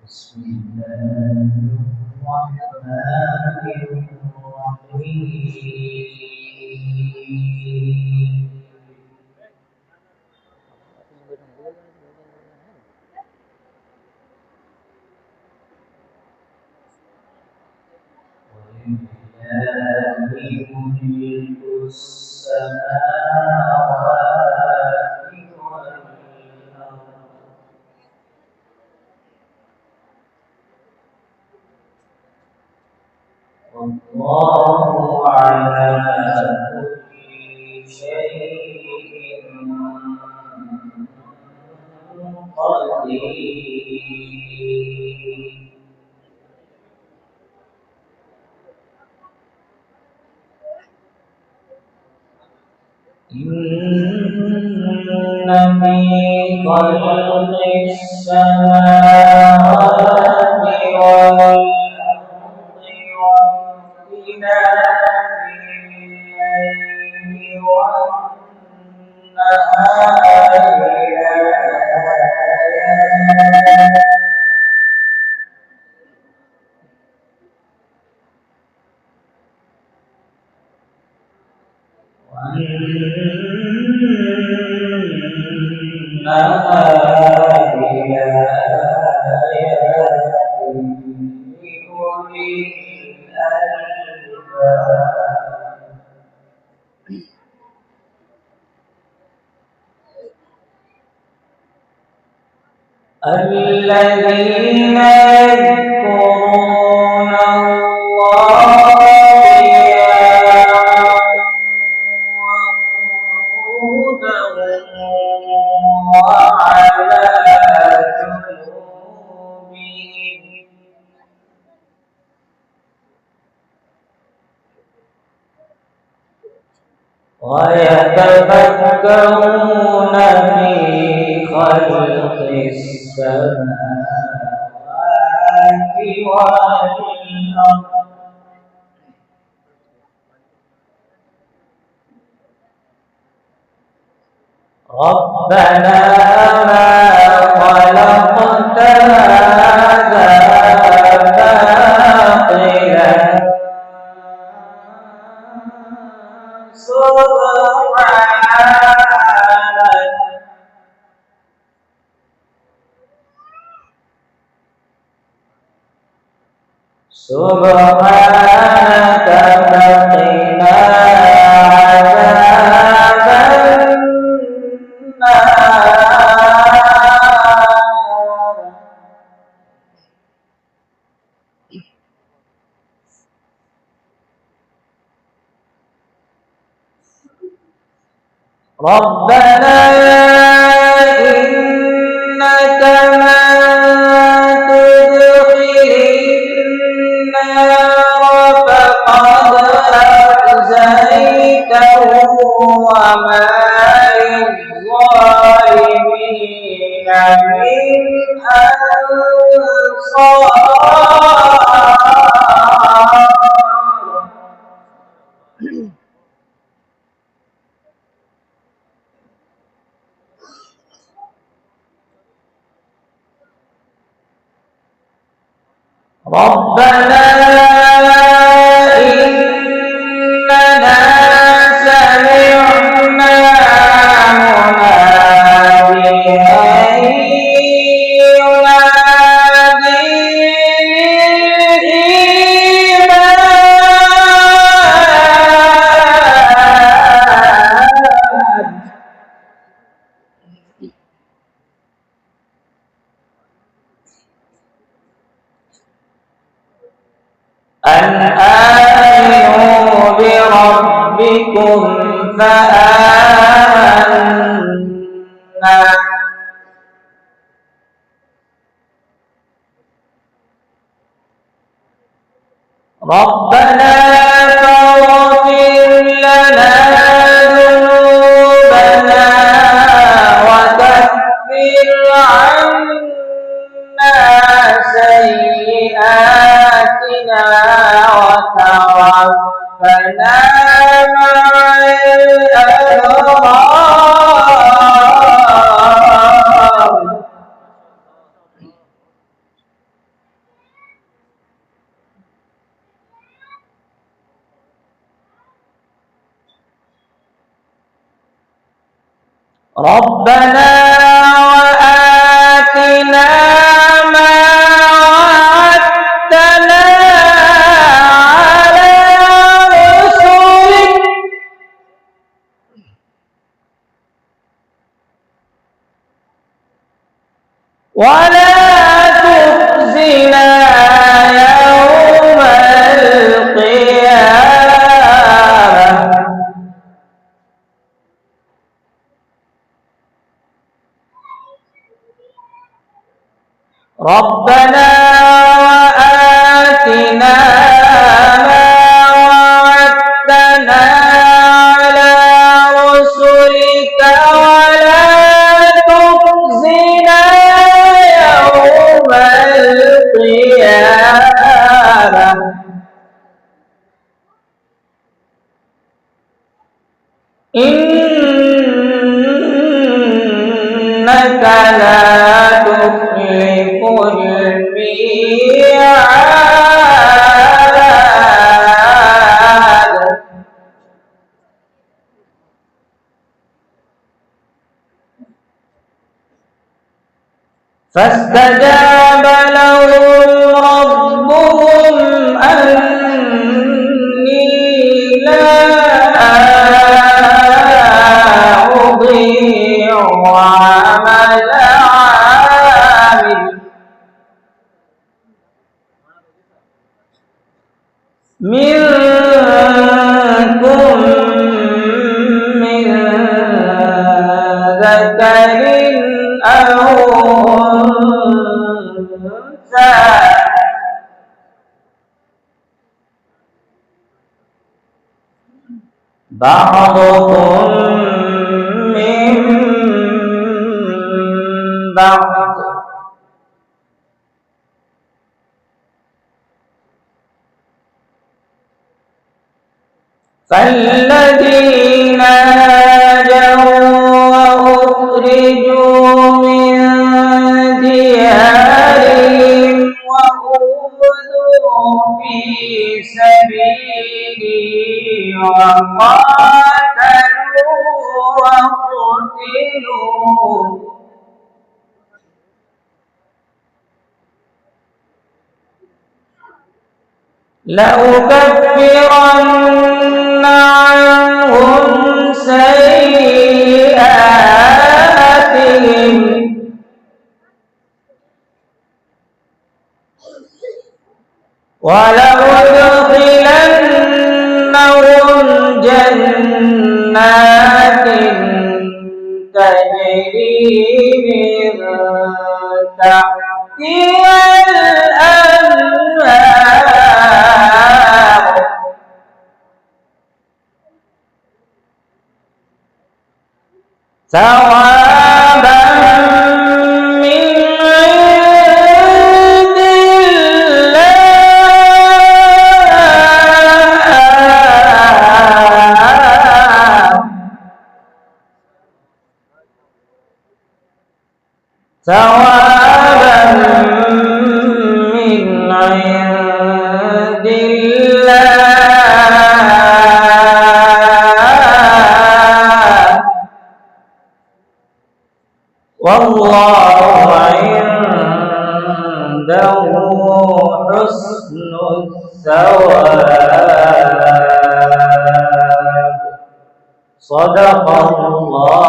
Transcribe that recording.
بسم الله الرحمن الرحيم ولله ملك السماوات والأرض والله على كل شيء قدير إن في خلق السماوات والأرض واختلاف الليل والنهار الذين يذكرون الله قياما وقعودا وعلى جنوبهم ويتفكرون في خلق السماوات والأرض ربنا ما خلقت هذا باطلا سبحانك فقنا عذاب النار ربنا إنك من تدخل النار فقد أخزيته وما للظالمين من أنصار ربنا إننا سمعنا مناديا ينادي للإيمان أن آمنوا بربكم فآمنا ربنا فاغفر لنا ذنوبنا وكفر عنا سيئاتنا وتوفنا مع الأبرار. ربنا وآتنا ما وعدتنا على رسلك ولا تخزنا يوم القيامة. ربنا وآتنا ما وعدتنا على رسلك ولا تخزنا يوم القيامة إنك لا تخلف الميعاد. فاستجاب لهم ربهم أني لا أضيع عمل عامل منكم من ذكر أو أنثى بعضكم من بعض فالذين هاجروا وأخرجوا من ديارهم وأوذوا في سبيلي وقاتلوا وقتلوا لأكفرن عنهم سيئاتهم ولأدخلنهم جنات تجري من تحتها الأنهار ثوابا من عند الله ثوابا من عند الله والله عنده حسن الثواب. صدق الله